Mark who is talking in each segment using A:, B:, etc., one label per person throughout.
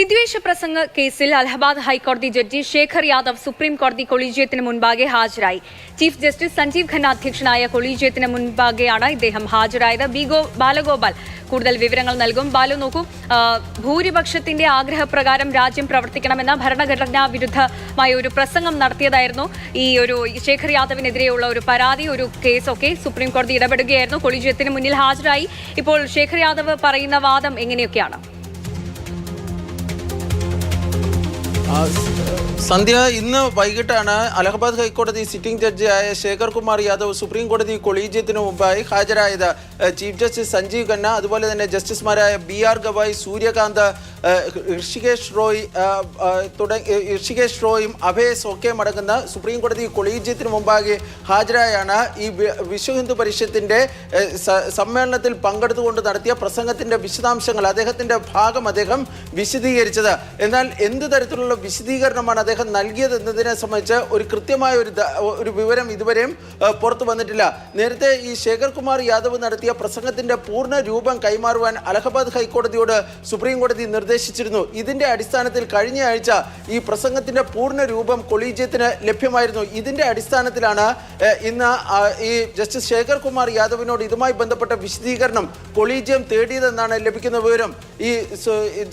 A: വിദ്വേഷ പ്രസംഗ കേസിൽ അലഹബാദ് ഹൈക്കോടതി ജഡ്ജി ശേഖർ യാദവ് സുപ്രീം കോടതി കൊളീജിയത്തിന് മുൻപാകെ ഹാജരായി. ചീഫ് ജസ്റ്റിസ് സഞ്ജീവ് ഖന്ന അധ്യക്ഷനായ കൊളീജിയത്തിന് മുൻപാകെയാണ് ഇദ്ദേഹം ഹാജരായത്. ബാലഗോപാൽ കൂടുതൽ വിവരങ്ങൾ നൽകും. ബാലു, നോക്കൂ, ഭൂരിപക്ഷത്തിന്റെ ആഗ്രഹപ്രകാരം രാജ്യം പ്രവർത്തിക്കണമെന്ന ഭരണഘടനാ വിരുദ്ധമായ ഒരു പ്രസംഗം നടത്തിയതായിരുന്നു ഈ ഒരു ശേഖർ യാദവിനെതിരെയുള്ള ഒരു പരാതി, ഒരു കേസൊക്കെ സുപ്രീം കോടതി ഇടപെടുകയായിരുന്നു. കൊളീജിയത്തിന് മുന്നിൽ ഹാജരായി. ഇപ്പോൾ ശേഖർ യാദവ് പറയുന്ന വാദം എങ്ങനെയൊക്കെയാണ്?
B: സന്ധ്യ, ഇന്ന് വൈകിട്ടാണ് അലഹബാദ് ഹൈക്കോടതി സിറ്റിംഗ് ജഡ്ജിയായ ശേഖർ കുമാർ യാദവ് സുപ്രീം കോടതി കൊളീജിയത്തിനു മുമ്പായി ഹാജരായത്. ചീഫ് ജസ്റ്റിസ് സഞ്ജീവ് ഖന്ന, അതുപോലെ തന്നെ ജസ്റ്റിസുമാരായ BR ഗവായ്, സൂര്യകാന്ത്, ഋഷികേഷ് റോയും അഭയ് സോക്കയും അടങ്ങുന്ന സുപ്രീം കോടതി കൊളീജിയത്തിന് മുമ്പാകെ ഹാജരായാണ് ഈ വിശ്വ ഹിന്ദു പരിഷത്തിന്റെ സമ്മേളനത്തിൽ പങ്കെടുത്തുകൊണ്ട് നടത്തിയ പ്രസംഗത്തിന്റെ വിശദാംശങ്ങൾ, അദ്ദേഹത്തിന്റെ ഭാഗം അദ്ദേഹം വിശദീകരിച്ചത്. എന്നാൽ എന്ത് തരത്തിലുള്ള വിശദീകരണമാണ് അദ്ദേഹം നൽകിയത് എന്നതിനെ സംബന്ധിച്ച് ഒരു കൃത്യമായ ഒരു വിവരം ഇതുവരെയും പുറത്തു വന്നിട്ടില്ല. നേരത്തെ ഈ ശേഖർ കുമാർ യാദവ് നടത്തിയ പ്രസംഗത്തിന്റെ പൂർണ്ണ രൂപം കൈമാറുവാൻ അലഹബാദ് ഹൈക്കോടതിയോട് സുപ്രീം കോടതി നിർദ്ദേശിച്ചിരുന്നു. ഇതിന്റെ അടിസ്ഥാനത്തിൽ കഴിഞ്ഞ ആഴ്ച ഈ പ്രസംഗത്തിന്റെ പൂർണ്ണ രൂപം കൊളീജിയത്തിന് ലഭ്യമായിരുന്നു. ഇതിന്റെ അടിസ്ഥാനത്തിലാണ് ഇന്ന് ഈ ജസ്റ്റിസ് ശേഖർ കുമാർ യാദവിനോട് ഇതുമായി ബന്ധപ്പെട്ട വിശദീകരണം കൊളീജിയം തേടിയതെന്നാണ് ലഭിക്കുന്ന വിവരം. ഈ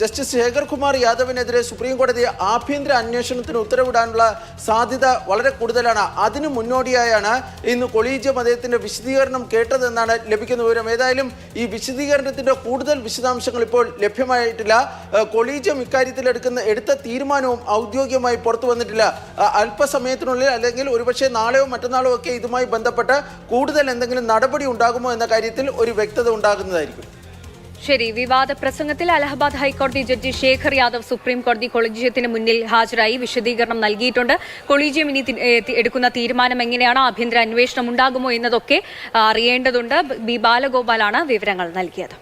B: ജസ്റ്റിസ് ശേഖർ കുമാർ യാദവിനെതിരെ സുപ്രീം കോടതി ആഭ്യന്തര അന്വേഷണത്തിന് ഉത്തരവിടാനുള്ള സാധ്യത വളരെ കൂടുതലാണ്. അതിനു മുന്നോടിയായാണ് ഇന്ന് കൊളീജിയം അദ്ദേഹത്തിന്റെ വിശദീകരണം കേട്ടതെന്നാണ് ലഭിക്കുന്ന വിവരം. ഏതായാലും ഈ വിശദീകരണത്തിന്റെ കൂടുതൽ വിശദാംശങ്ങൾ ഇപ്പോൾ ലഭ്യമായിട്ടില്ല. കൊളീജിയം ഇക്കാര്യത്തിൽ എടുത്ത തീരുമാനവും ഔദ്യോഗികമായി പുറത്തു വന്നിട്ടില്ല. അല്പസമയത്തിനുള്ളിൽ അല്ലെങ്കിൽ ഒരുപക്ഷെ നാളെയോ മറ്റന്നാളോ ഒക്കെ ഇതുമായി ബന്ധപ്പെട്ട് കൂടുതൽ എന്തെങ്കിലും നടപടി ഉണ്ടാകുമോ എന്ന കാര്യത്തിൽ ഒരു വ്യക്തത ഉണ്ടാകുന്നതായിരിക്കും.
A: ശരി, വിവാദ പ്രസംഗത്തിൽ അലഹബാദ് ഹൈക്കോടതി ജഡ്ജി ശേഖർ യാദവ് സുപ്രീം കോടതി കൊളീജിയത്തിന് മുന്നിൽ ഹാജരായി വിശദീകരണം നൽകിയിട്ടുണ്ട്. കൊളീജിയം ഇനി എടുക്കുന്ന തീരുമാനം എങ്ങനെയാണ്, ആഭ്യന്തര അന്വേഷണം ഉണ്ടാകുമോ എന്നതൊക്കെ അറിയേണ്ടതുണ്ട്. ബാലഗോപാലാണ് വിവരങ്ങൾ നൽകിയത്.